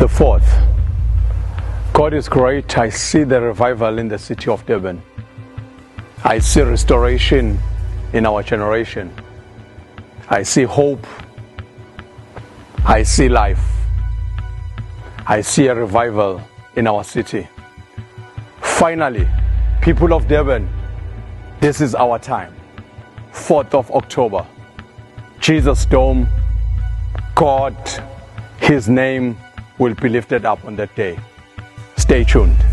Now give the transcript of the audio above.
the 4th. God is great. I see the revival in the city of Durban. I see restoration in our generation. I see hope. I see life. I see a revival in our city. Finally, people of Durban, this is our time. 4th of October, Jesus Dome. God, His name will be lifted up on that day. Stay tuned.